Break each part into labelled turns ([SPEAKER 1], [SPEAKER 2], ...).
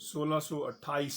[SPEAKER 1] 1628।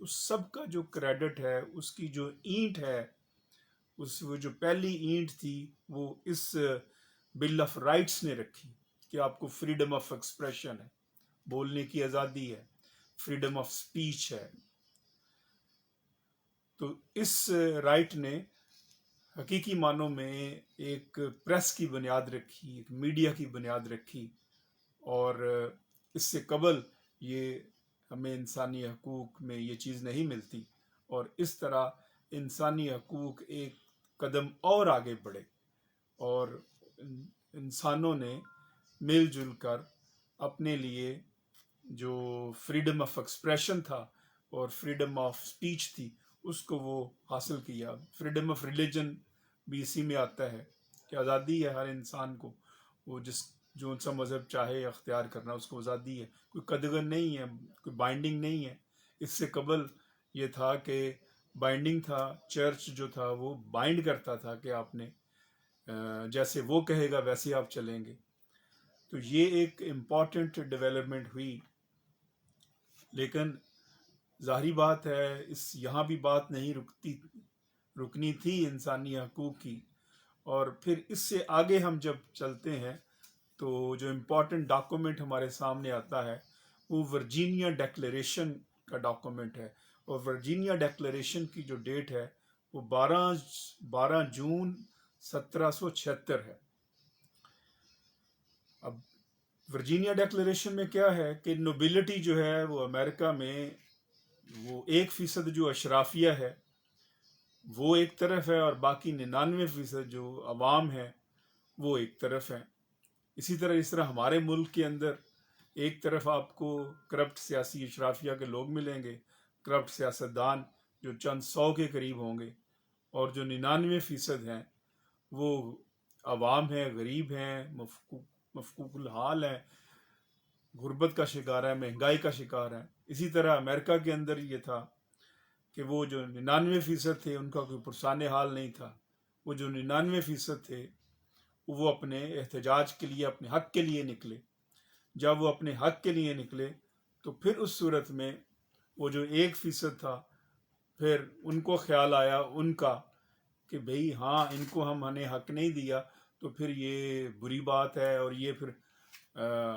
[SPEAKER 1] اس سب کا جو کریڈٹ ہے، اس کی جو اینٹ ہے، وہ جو پہلی اینٹ تھی وہ اس بل آف رائٹس نے رکھی کہ آپ کو فریڈم آف ایکسپریشن ہے، بولنے کی آزادی ہے، فریڈم آف سپیچ ہے. تو اس رائٹ نے حقیقی معنوں میں ایک پریس کی بنیاد رکھی، ایک میڈیا کی بنیاد رکھی، اور اس سے قبل یہ ہمیں انسانی حقوق میں یہ چیز نہیں ملتی. اور اس طرح انسانی حقوق ایک قدم اور آگے بڑھے، اور انسانوں نے مل جل کر اپنے لیے جو فریڈم آف ایکسپریشن تھا اور فریڈم آف سپیچ تھی اس کو وہ حاصل کیا. فریڈم آف ریلیجن بھی اسی میں آتا ہے کہ آزادی ہے ہر انسان کو، وہ جو سا مذہب چاہے اختیار کرنا، اس کو آزادی ہے، کوئی قدغن نہیں ہے، کوئی بائنڈنگ نہیں ہے. اس سے قبل یہ تھا کہ بائنڈنگ تھا، چرچ جو تھا وہ بائنڈ کرتا تھا کہ آپ نے جیسے وہ کہے گا ویسے آپ چلیں گے. تو یہ ایک امپورٹنٹ ڈیولپمنٹ ہوئی. لیکن ظاہری بات ہے یہاں بھی بات نہیں رکنی تھی انسانی حقوق کی. اور پھر اس سے آگے ہم جب چلتے ہیں تو جو امپورٹنٹ ڈاکومنٹ ہمارے سامنے آتا ہے وہ ورجینیا ڈیکلیریشن کا ڈاکومنٹ ہے. اور ورجینیا ڈیکلیریشن کی جو ڈیٹ ہے وہ 12 جون 1776 ہے. اب ورجینیا ڈیکلیریشن میں کیا ہے کہ نوبلٹی جو ہے وہ امریکہ میں وہ 1% جو اشرافیہ ہے وہ ایک طرف ہے، اور باقی 99% جو عوام ہے وہ ایک طرف ہے. اسی طرح ہمارے ملک کے اندر ایک طرف آپ کو کرپٹ سیاسی اشرافیہ کے لوگ ملیں گے، کرپٹ سیاستدان جو چند 100 کے قریب ہوں گے، اور جو 99% ہیں وہ عوام ہیں، غریب ہیں، مفقوق الحال ہیں، غربت کا شکار ہے، مہنگائی کا شکار ہے. اسی طرح امریکہ کے اندر یہ تھا کہ وہ جو 99% تھے ان کا کوئی پرسان حال نہیں تھا. وہ جو 99% تھے وہ اپنے احتجاج کے لیے، اپنے حق کے لیے نکلے. جب وہ اپنے حق کے لیے نکلے تو پھر اس صورت میں وہ جو 1% تھا، پھر ان کو خیال آیا ان کا کہ بھئی ہاں ان کو ہم نے حق نہیں دیا تو پھر یہ بری بات ہے، اور یہ پھر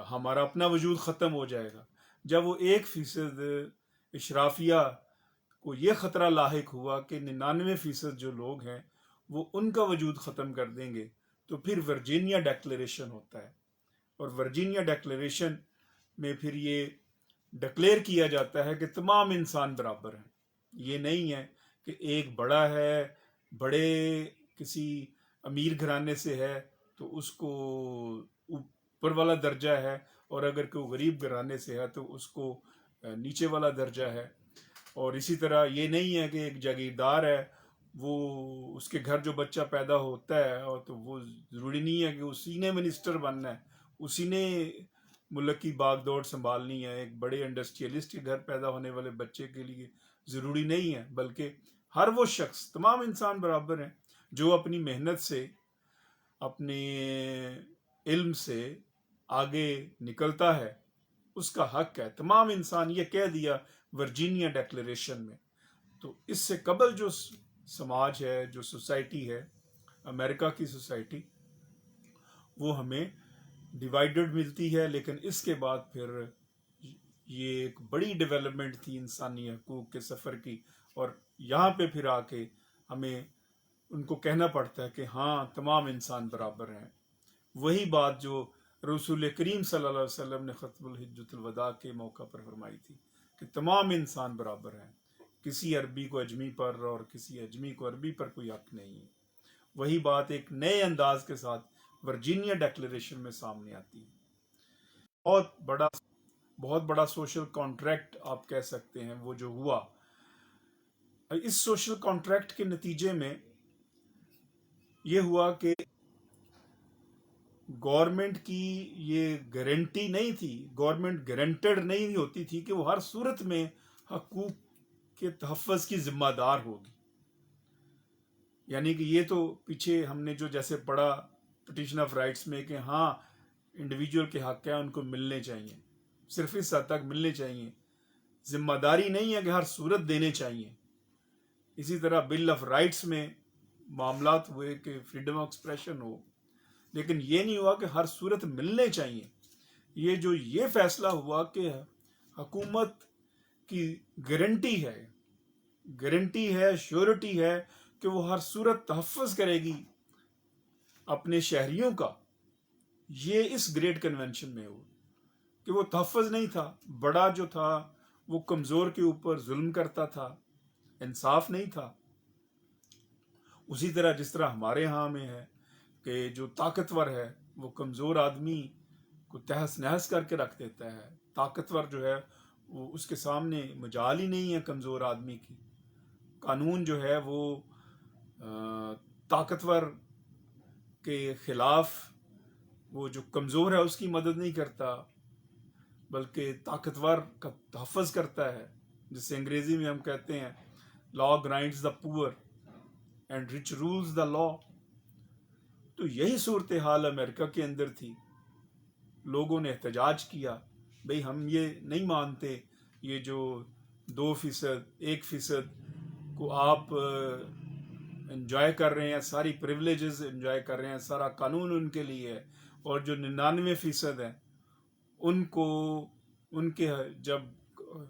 [SPEAKER 1] ہمارا اپنا وجود ختم ہو جائے گا. جب وہ 1% اشرافیہ کو یہ خطرہ لاحق ہوا کہ 99% جو لوگ ہیں وہ ان کا وجود ختم کر دیں گے، تو پھر ورجینیا ڈیکلیریشن ہوتا ہے. اور ورجینیا ڈیکلیریشن میں پھر یہ ڈکلیئر کیا جاتا ہے کہ تمام انسان برابر ہیں. یہ نہیں ہے کہ ایک بڑا ہے، بڑے کسی امیر گھرانے سے ہے تو اس کو اوپر والا درجہ ہے، اور اگر کوئی غریب گھرانے سے ہے تو اس کو نیچے والا درجہ ہے. اور اسی طرح یہ نہیں ہے کہ ایک جاگیردار ہے، وہ اس کے گھر جو بچہ پیدا ہوتا ہے اور تو وہ ضروری نہیں ہے کہ اسی نے منسٹر بننا ہے، اسی نے ملک کی باغ دوڑ سنبھالنی ہے. ایک بڑے انڈسٹریلسٹ کے گھر پیدا ہونے والے بچے کے لیے ضروری نہیں ہے، بلکہ ہر وہ شخص، تمام انسان برابر ہیں جو اپنی محنت سے، اپنے علم سے آگے نکلتا ہے، اس کا حق ہے. تمام انسان، یہ کہہ دیا ورجینیا ڈیکلیریشن میں. تو اس سے قبل جو سماج ہے، جو سوسائٹی ہے، امریکہ کی سوسائٹی، وہ ہمیں ڈیوائیڈڈ ملتی ہے. لیکن اس کے بعد پھر یہ ایک بڑی ڈیولپمنٹ تھی انسانی حقوق کے سفر کی، اور یہاں پہ پھر آ کے ہمیں ان کو کہنا پڑتا ہے کہ ہاں تمام انسان برابر ہیں. وہی بات جو رسول کریم صلی اللہ علیہ وسلم نے خطب الحجۃ الوداع کے موقع پر فرمائی تھی کہ تمام انسان برابر ہیں، کسی عربی کو اجمی پر اور کسی اجمی کو عربی پر کوئی حق نہیں ہے. وہی بات ایک نئے انداز کے ساتھ ورجینیا ڈیکلیریشن میں سامنے آتی ہے. بہت بڑا سوشل کانٹریکٹ آپ کہہ سکتے ہیں وہ جو ہوا. اس سوشل کانٹریکٹ کے نتیجے میں یہ ہوا کہ گورنمنٹ کی یہ گارنٹی نہیں تھی، گورنمنٹ گارنٹڈ نہیں ہوتی تھی کہ وہ ہر صورت میں حقوق کے تحفظ کی ذمہ دار ہوگی. یعنی کہ یہ تو پیچھے ہم نے جو جیسے پڑھا پٹیشن آف رائٹس میں کہ ہاں انڈیویجول کے حق ہیں، ان کو ملنے چاہیے، صرف اس حد تک ملنے چاہیے. ذمہ داری نہیں ہے کہ ہر صورت دینے چاہیے. اسی طرح بل آف رائٹس میں معاملات ہوئے کہ فریڈم آف ایکسپریشن ہو، لیکن یہ نہیں ہوا کہ ہر صورت ملنے چاہیے. یہ فیصلہ ہوا کہ حکومت کی گارنٹی ہے، شیورٹی ہے کہ وہ ہر صورت تحفظ کرے گی اپنے شہریوں کا. یہ اس گریٹ کنونشن میں ہوا کہ وہ تحفظ نہیں تھا. بڑا جو تھا وہ کمزور کے اوپر ظلم کرتا تھا، انصاف نہیں تھا. اسی طرح جس طرح ہمارے ہاں میں ہے کہ جو طاقتور ہے وہ کمزور آدمی کو تہس نہس کر کے رکھ دیتا ہے. طاقتور جو ہے وہ اس کے سامنے مجال ہی نہیں ہے کمزور آدمی کی. قانون جو ہے وہ طاقتور کے خلاف وہ جو کمزور ہے اس کی مدد نہیں کرتا، بلکہ طاقتور کا تحفظ کرتا ہے، جس سے انگریزی میں ہم کہتے ہیں لا grinds the poor and rich rules the law. تو یہی صورتحال امریکہ کے اندر تھی. لوگوں نے احتجاج کیا، بھئی ہم یہ نہیں مانتے یہ جو 2%، 1% کو آپ انجوائے کر رہے ہیں، ساری پریولیجز انجوائے کر رہے ہیں، سارا قانون ان کے لیے ہے، اور جو 99% ہیں ان کے جب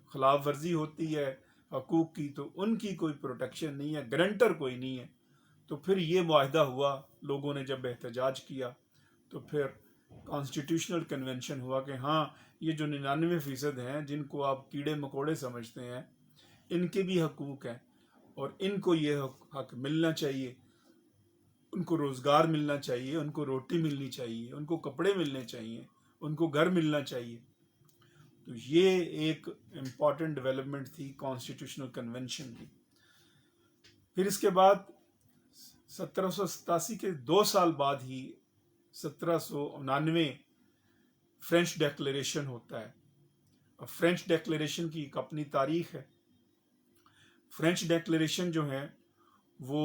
[SPEAKER 1] خلاف ورزی ہوتی ہے حقوق کی تو ان کی کوئی پروٹیکشن نہیں ہے، گارنٹر کوئی نہیں ہے. تو پھر یہ معاہدہ ہوا. لوگوں نے جب احتجاج کیا تو پھر کانسٹیٹیوشنل کنونشن ہوا کہ ہاں یہ جو 99% ہیں جن کو آپ کیڑے مکوڑے سمجھتے ہیں، ان کے بھی حقوق ہیں اور ان کو یہ حق ملنا چاہیے. ان کو روزگار ملنا چاہیے، ان کو روٹی ملنی چاہیے، ان کو کپڑے ملنے چاہیے، ان کو گھر ملنا چاہیے. تو یہ ایک امپورٹنٹ ڈیولپمنٹ تھی کانسٹیٹیوشنل کنونشن کی. پھر اس کے بعد 1787 کے 2 سال بعد ہی 1799 فرینچ ڈیکلیریشن ہوتا ہے. اب فرینچ ڈیکلیریشن کی ایک اپنی تاریخ ہے. فرینچ ڈیکلیریشن جو ہے وہ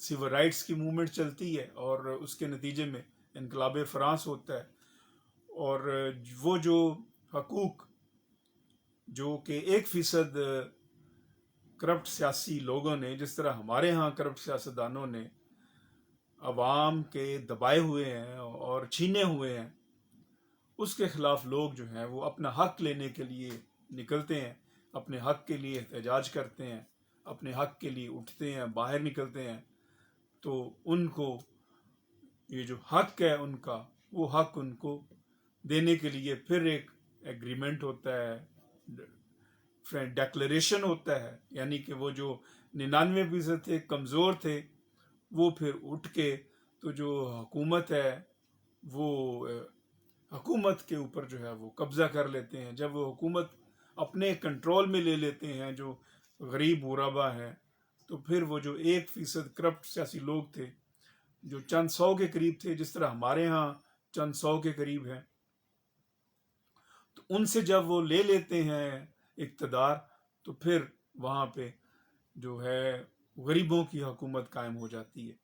[SPEAKER 1] سیول رائٹس کی موومنٹ چلتی ہے اور اس کے نتیجے میں انقلاب فرانس ہوتا ہے. اور وہ جو حقوق جو کہ 1% کرپٹ سیاسی لوگوں نے، جس طرح ہمارے ہاں کرپٹ سیاستدانوں نے عوام کے دبائے ہوئے ہیں اور چھینے ہوئے ہیں، اس کے خلاف لوگ جو ہیں وہ اپنا حق لینے کے لیے نکلتے ہیں، اپنے حق کے لیے احتجاج کرتے ہیں، اپنے حق کے لیے اٹھتے ہیں، باہر نکلتے ہیں. تو ان کو یہ جو حق ہے ان کا، وہ حق ان کو دینے کے لیے پھر ایک ایگریمنٹ ہوتا ہے، ڈیکلیریشن ہوتا ہے. یعنی کہ وہ جو 99% تھے، کمزور تھے، وہ پھر اٹھ کے تو جو حکومت ہے وہ حکومت کے اوپر جو ہے وہ قبضہ کر لیتے ہیں. جب وہ حکومت اپنے کنٹرول میں لے لیتے ہیں جو غریب غربا ہیں، تو پھر وہ جو 1% کرپٹ سیاسی لوگ تھے جو چند 100 کے قریب تھے، جس طرح ہمارے ہاں چند 100 کے قریب ہیں، تو ان سے جب وہ لے لیتے ہیں اقتدار، تو پھر وہاں پہ جو ہے غریبوں کی حکومت قائم ہو جاتی ہے.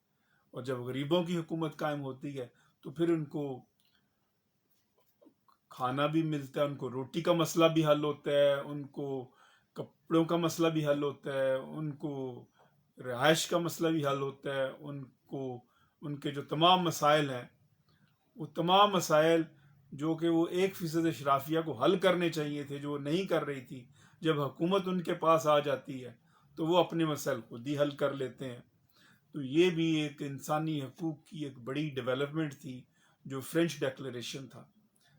[SPEAKER 1] اور جب غریبوں کی حکومت قائم ہوتی ہے تو پھر ان کو کھانا بھی ملتا ہے، ان کو روٹی کا مسئلہ بھی حل ہوتا ہے، ان کو کپڑوں کا مسئلہ بھی حل ہوتا ہے، ان کو رہائش کا مسئلہ بھی حل ہوتا ہے. ان کو ان کے جو تمام مسائل ہیں، وہ تمام مسائل جو کہ وہ 1% اشرافیہ کو حل کرنے چاہیے تھے، جو وہ نہیں کر رہی تھی، جب حکومت ان کے پاس آ جاتی ہے تو وہ اپنے مسائل خود ہی حل کر لیتے ہیں. تو یہ بھی ایک انسانی حقوق کی ایک بڑی ڈیولپمنٹ تھی جو فرینچ ڈیکلیریشن تھا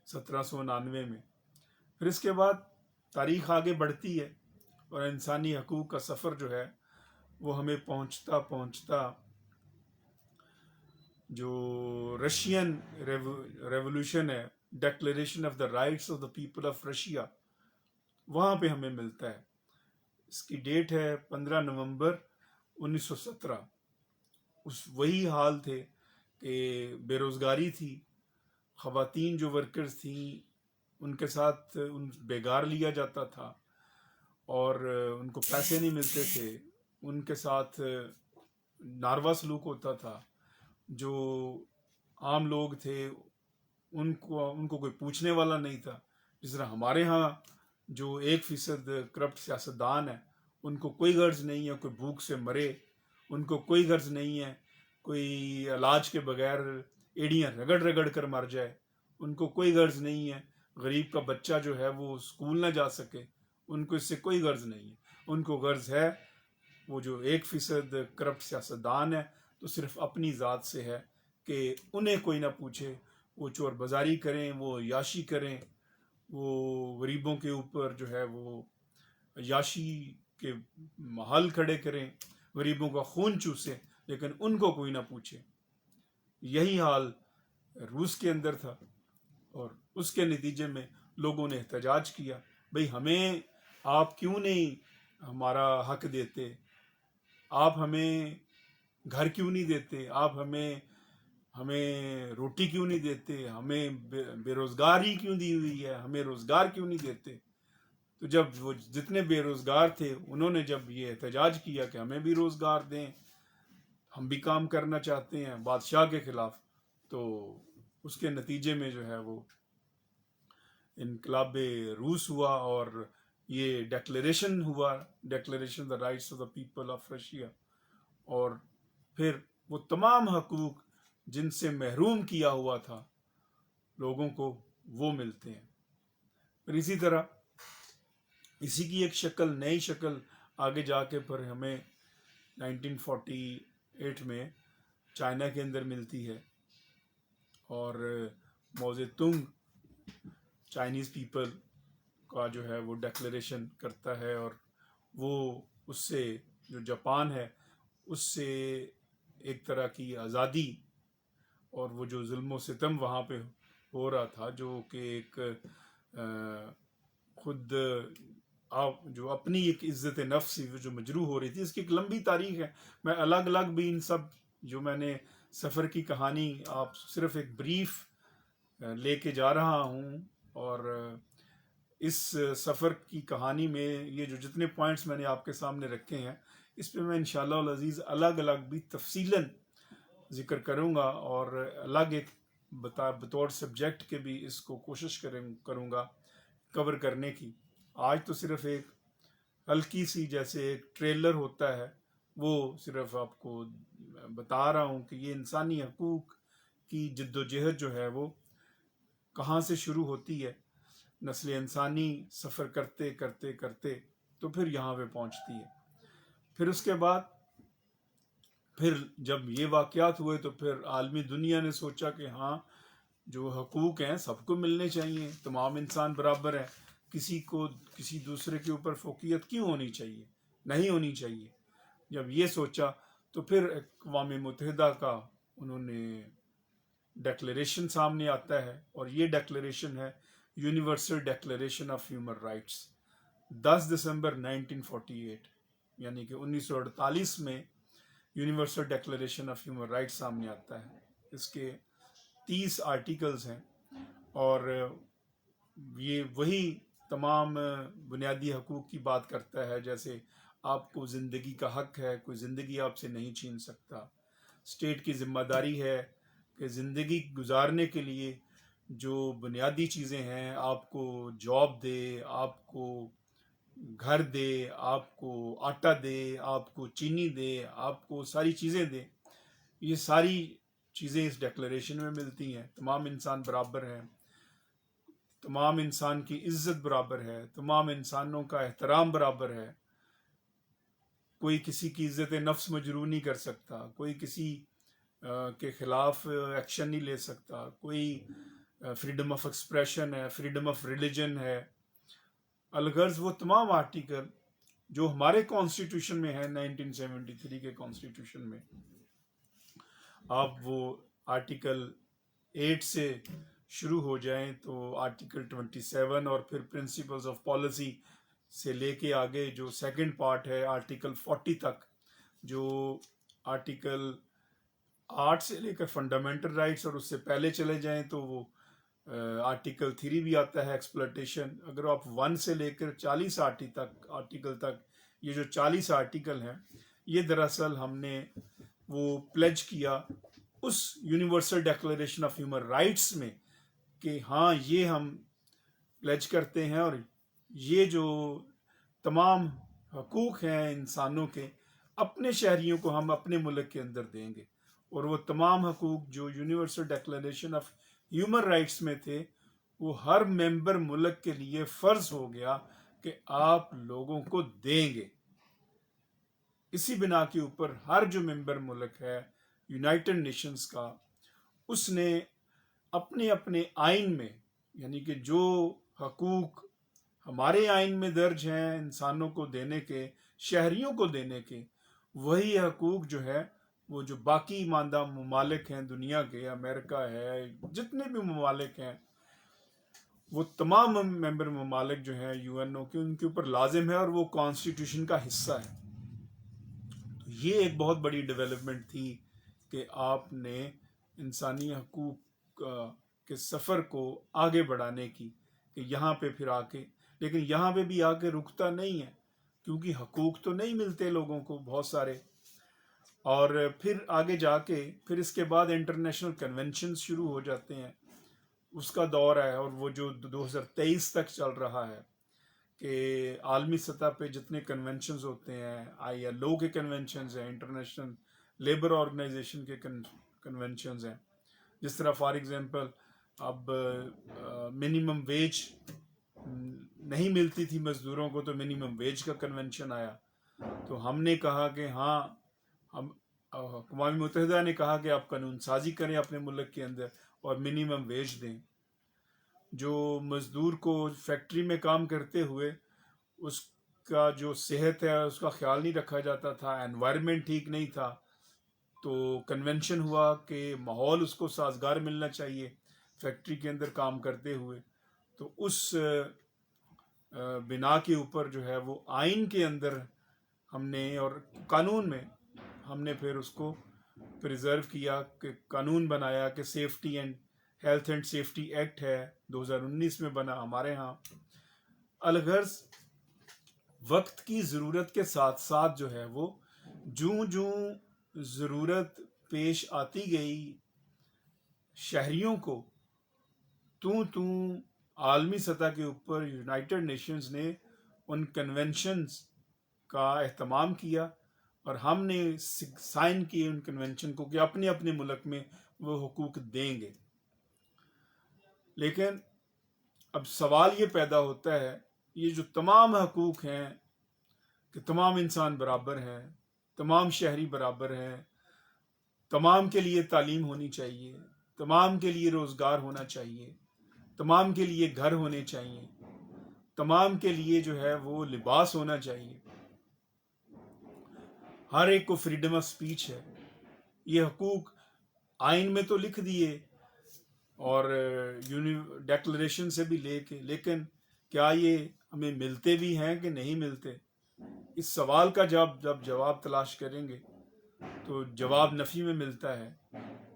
[SPEAKER 1] 1799 میں. پھر اس کے بعد تاریخ آگے بڑھتی ہے اور انسانی حقوق کا سفر جو ہے وہ ہمیں پہنچتا پہنچتا جو رشین ریولوشن ہے، declaration of the rights of the people of Russia, وہاں پہ ہمیں ملتا ہے. اس کی ڈیٹ ہے 15 نومبر 1917. وہی حال تھے کہ بے روزگاری تھی، خواتین جو ورکرز تھیں ان کے ساتھ بیگار لیا جاتا تھا اور ان کو پیسے نہیں ملتے تھے، ان کے ساتھ ناروا سلوک ہوتا تھا. جو عام لوگ تھے ان کو کوئی پوچھنے والا نہیں تھا. جس طرح ہمارے ہاں جو 1% کرپٹ سیاستدان ہیں ان کو کوئی غرض نہیں ہے کوئی بھوک سے مرے، ان کو کوئی غرض نہیں ہے کوئی علاج کے بغیر ایڑیاں رگڑ رگڑ کر مر جائے، ان کو کوئی غرض نہیں ہے غریب کا بچہ جو ہے وہ اسکول نہ جا سکے، ان کو اس سے کوئی غرض نہیں ہے۔ ان کو غرض ہے وہ جو 1% کرپٹ سیاستدان ہے تو صرف اپنی ذات سے ہے کہ انہیں کوئی نہ پوچھے، وہ چور بازاری کریں، وہ عیاشی کریں، وہ غریبوں کے اوپر جو ہے وہ عیاشی کے محل کھڑے کریں، غریبوں کا خون چوسیں، لیکن ان کو کوئی نہ پوچھے۔ یہی حال روس کے اندر تھا، اور اس کے نتیجے میں لوگوں نے احتجاج کیا، بھئی ہمیں آپ کیوں نہیں ہمارا حق دیتے، آپ ہمیں گھر کیوں نہیں دیتے، آپ ہمیں روٹی کیوں نہیں دیتے، ہمیں بے روزگاری کیوں دی ہوئی ہے، ہمیں روزگار کیوں نہیں دیتے۔ تو جب وہ جتنے بے روزگار تھے انہوں نے جب یہ احتجاج کیا کہ ہمیں بھی روزگار دیں، ہم بھی کام کرنا چاہتے ہیں بادشاہ کے خلاف، تو اس کے نتیجے میں جو ہے وہ انقلاب روس ہوا، اور یہ ڈیکلیریشن ہوا، declaration the rights of the people of Russia, اور پھر وہ تمام حقوق جن سے محروم کیا ہوا تھا لوگوں کو وہ ملتے ہیں۔ اور اسی طرح اسی کی ایک شکل، نئی شکل آگے جا کے پھر ہمیں 1948 میں چائنا کے اندر ملتی ہے، اور ماؤ زے تونگ چائنیز پیپل کا جو ہے وہ ڈیکلیریشن کرتا ہے، اور وہ اس سے جو جاپان ہے اس سے ایک طرح کی آزادی، اور وہ جو ظلم و ستم وہاں پہ ہو رہا تھا، جو کہ ایک خود جو اپنی ایک عزت نفس جو مجروح ہو رہی تھی، اس کی ایک لمبی تاریخ ہے۔ میں الگ الگ بھی ان سب جو میں نے سفر کی کہانی آپ صرف ایک بریف لے کے جا رہا ہوں، اور اس سفر کی کہانی میں یہ جو جتنے پوائنٹس میں نے آپ کے سامنے رکھے ہیں اس پہ میں انشاءاللہ العزیز الگ الگ بھی تفصیلاً ذکر کروں گا، اور الگ ایک بطور سبجیکٹ کے بھی اس کو کوشش کروں گا کور کرنے کی۔ آج تو صرف ایک ہلکی سی جیسے ایک ٹریلر ہوتا ہے وہ صرف آپ کو بتا رہا ہوں کہ یہ انسانی حقوق کی جد و جہد جو ہے وہ کہاں سے شروع ہوتی ہے، نسل انسانی سفر کرتے کرتے کرتے تو پھر یہاں پہ پہنچتی ہے۔ پھر اس کے بعد پھر جب یہ واقعات ہوئے تو پھر عالمی دنیا نے سوچا کہ ہاں جو حقوق ہیں سب کو ملنے چاہیے، تمام انسان برابر ہیں، کسی کو کسی دوسرے کے اوپر فوقیت کیوں ہونی چاہیے، نہیں ہونی چاہیے۔ جب یہ سوچا تو پھر اقوام متحدہ کا انہوں نے ڈیکلیریشن سامنے آتا ہے، اور یہ ڈیکلیریشن ہے universal declaration of human rights, 10 دسمبر 1948، یعنی کہ 1948 میں universal declaration of human rights سامنے آتا ہے۔ اس کے 30 آرٹیکلز ہیں، اور یہ وہی تمام بنیادی حقوق کی بات کرتا ہے، جیسے آپ کو زندگی کا حق ہے، کوئی زندگی آپ سے نہیں چھین سکتا، اسٹیٹ کی ذمہ داری ہے کہ زندگی گزارنے کے لیے جو بنیادی چیزیں ہیں، آپ کو جاب دے، آپ کو گھر دے، آپ کو آٹا دے، آپ کو چینی دے، آپ کو ساری چیزیں دے۔ یہ ساری چیزیں اس ڈیکلیریشن میں ملتی ہیں۔ تمام انسان برابر ہیں، تمام انسان کی عزت برابر ہے، تمام انسانوں کا احترام برابر ہے، کوئی کسی کی عزت نفس مجروح نہیں کر سکتا، کوئی کسی کے خلاف ایکشن نہیں لے سکتا، کوئی فریڈم آف ایکسپریشن ہے، فریڈم آف ریلیجن ہے، الغرض وہ تمام آرٹیکل جو ہمارے کانسٹیٹیوشن میں ہے 1973 کے کانسٹیٹیوشن میں۔ آپ وہ آرٹیکل 8 سے شروع ہو جائیں تو آرٹیکل 27 اور پھر پرنسپلز آف پالیسی سے لے کے آگے جو سیکنڈ پارٹ ہے آرٹیکل 40 تک، جو آرٹیکل 8 سے لے کر فنڈامنٹل رائٹس، اور اس سے پہلے چلے جائیں تو وہ آرٹیکل 3 بھی آتا ہے ایکسپلوٹیشن۔ اگر آپ 1 سے لے کر 40 آرٹیکل تک، یہ جو 40 آرٹیکل ہیں یہ دراصل ہم نے وہ پلیج کیا اس universal declaration of human rights میں کہ ہاں یہ ہم پلیج کرتے ہیں اور یہ جو تمام حقوق ہیں انسانوں کے، اپنے شہریوں کو ہم اپنے ملک کے اندر دیں گے، اور وہ تمام حقوق جو universal declaration of human rights میں تھے، وہ ہر ممبر ملک کے لیے فرض ہو گیا کہ آپ لوگوں کو دیں گے۔ اسی بنا کے اوپر ہر جو ممبر ملک ہے یونائٹڈ نیشنز کا، اس نے اپنے اپنے آئین میں، یعنی کہ جو حقوق ہمارے آئین میں درج ہیں انسانوں کو دینے کے، شہریوں کو دینے کے، وہی حقوق جو ہے وہ جو باقی ماندہ ممالک ہیں دنیا کے، امریکہ ہے، جتنے بھی ممالک ہیں، وہ تمام ممبر ممالک جو ہیں یو این او کے، ان کے اوپر لازم ہے، اور وہ کانسٹیٹیوشن کا حصہ ہے۔ تو یہ ایک بہت بڑی ڈیولپمنٹ تھی کہ آپ نے انسانی حقوق کے سفر کو آگے بڑھانے کی، کہ یہاں پہ پھر آ کے، لیکن یہاں پہ بھی آ کے رکتا نہیں ہے، کیونکہ حقوق تو نہیں ملتے لوگوں کو بہت سارے، اور پھر آگے جا کے پھر اس کے بعد انٹرنیشنل کنونشنز شروع ہو جاتے ہیں، اس کا دور ہے، اور وہ جو 2023 تک چل رہا ہے، کہ عالمی سطح پہ جتنے کنونشنز ہوتے ہیں، آئی ایل او کے کنونشنز ہیں، انٹرنیشنل لیبر آرگنائزیشن کے کنونشنز ہیں، جس طرح فار ایگزامپل اب منیمم ویج نہیں ملتی تھی مزدوروں کو، تو منیمم ویج کا کنونشن آیا، تو ہم نے کہا کہ ہاں، ہم اقوام متحدہ نے کہا کہ آپ قانون سازی کریں اپنے ملک کے اندر اور منیمم ویج دیں۔ جو مزدور کو فیکٹری میں کام کرتے ہوئے اس کا جو صحت ہے اس کا خیال نہیں رکھا جاتا تھا، انوائرمنٹ ٹھیک نہیں تھا، تو کنونشن ہوا کہ ماحول اس کو سازگار ملنا چاہیے فیکٹری کے اندر کام کرتے ہوئے، تو اس بنا کے اوپر جو ہے وہ آئین کے اندر ہم نے اور قانون میں ہم نے پھر اس کو پریزرو کیا، کہ قانون بنایا کہ safety and health and safety act ہے، 2019 میں بنا ہمارے ہاں۔ الغرض وقت کی ضرورت کے ساتھ ساتھ جو ہے وہ جوں جوں ضرورت پیش آتی گئی شہریوں کو، توں عالمی سطح کے اوپر یونائٹڈ نیشنز نے ان کنونشنز کا اہتمام کیا، اور ہم نے سائن کیے ان کنونشن کو کہ اپنے اپنے ملک میں وہ حقوق دیں گے۔ لیکن اب سوال یہ پیدا ہوتا ہے، یہ جو تمام حقوق ہیں کہ تمام انسان برابر ہیں، تمام شہری برابر ہیں، تمام کے لیے تعلیم ہونی چاہیے، تمام کے لیے روزگار ہونا چاہیے، تمام کے لیے گھر ہونے چاہیے، تمام کے لیے جو ہے وہ لباس ہونا چاہیے، ہر ایک کو فریڈم آف سپیچ ہے، یہ حقوق آئین میں تو لکھ دیے اور ڈیکلریشن سے بھی لے کے، لیکن کیا یہ ہمیں ملتے بھی ہیں کہ نہیں ملتے؟ اس سوال کا جب جواب تلاش کریں گے تو جواب نفی میں ملتا ہے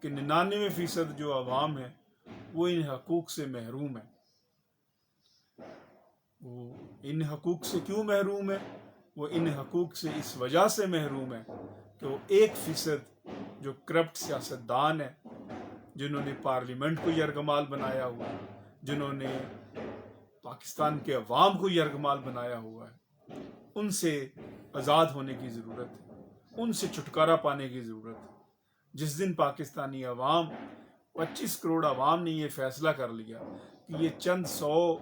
[SPEAKER 1] کہ 99% جو عوام ہے وہ ان حقوق سے محروم ہے۔ وہ ان حقوق سے کیوں محروم ہے؟ وہ ان حقوق سے اس وجہ سے محروم ہے کہ وہ 1% جو کرپٹ سیاستدان ہیں، جنہوں نے پارلیمنٹ کو یرغمال بنایا ہوا ہے، جنہوں نے پاکستان کے عوام کو یرغمال بنایا ہوا ہے، ان سے آزاد ہونے کی ضرورت ہے، ان سے چھٹکارا پانے کی ضرورت ہے۔ جس دن پاکستانی عوام، 25 کروڑ عوام نے یہ فیصلہ کر لیا کہ یہ چند 100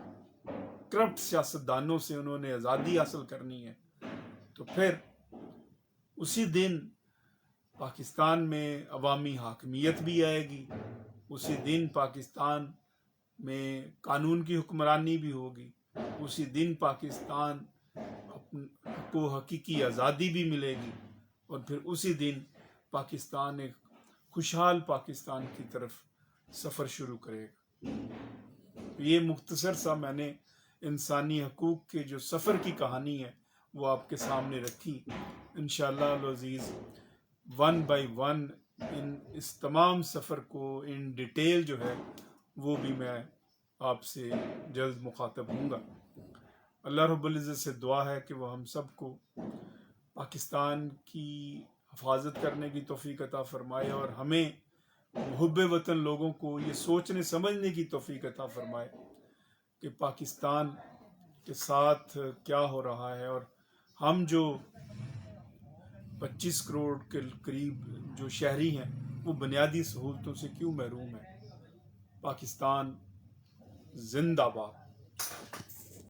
[SPEAKER 1] کرپٹ سیاستدانوں سے انہوں نے آزادی حاصل کرنی ہے، تو پھر اسی دن پاکستان میں عوامی حاکمیت بھی آئے گی، اسی دن پاکستان میں قانون کی حکمرانی بھی ہوگی، اسی دن پاکستان کو حقیقی آزادی بھی ملے گی، اور پھر اسی دن پاکستان ایک خوشحال پاکستان کی طرف سفر شروع کرے گا۔ یہ مختصر سا میں نے انسانی حقوق کے جو سفر کی کہانی ہے وہ آپ کے سامنے رکھی۔ انشاءاللہ العزیز ون بائی ون اس تمام سفر کو ان ڈیٹیل جو ہے وہ بھی میں آپ سے جلد مخاطب ہوں گا۔ اللہ رب العزت سے دعا ہے کہ وہ ہم سب کو پاکستان کی حفاظت کرنے کی توفیق عطا فرمائے، اور ہمیں محب وطن لوگوں کو یہ سوچنے سمجھنے کی توفیق عطا فرمائے کہ پاکستان کے ساتھ کیا ہو رہا ہے، اور ہم جو 25 کروڑ کے قریب جو شہری ہیں وہ بنیادی سہولتوں سے کیوں محروم ہیں۔ پاکستان زندہ باد۔